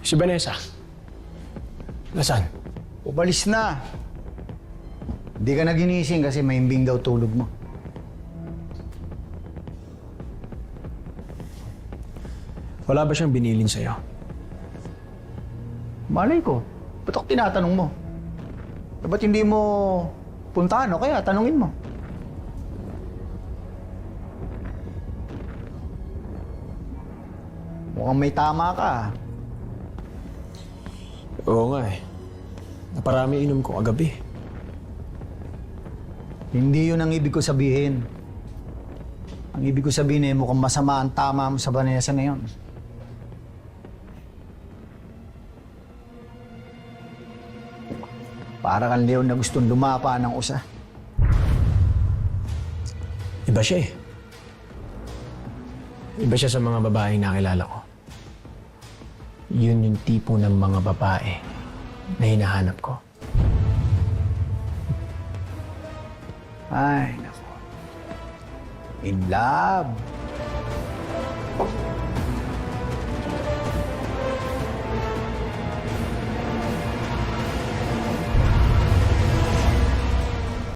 Si Vanessa. Nasaan? Umalis na. Hindi ka na ginising kasi maimbing daw tulog mo. Wala ba siyang binilin sa'yo? Malay ko. Ba't ako tinatanong mo? Ba't hindi mo puntahan o kaya tanungin mo? Mukhang may tama ka. Oo nga eh. Naparami inom ko kagabi. Hindi yun ang ibig ko sabihin. Ang ibig ko sabihin eh, mukhang masama ang tama mo sa Vanessa na yun. Para kang leon na gustong lumapa ng usa. Iba siya eh. Iba siya sa mga babaeng nakilala ko. Yun yung tipo ng mga babae na hinahanap ko. Ay, naku. In love.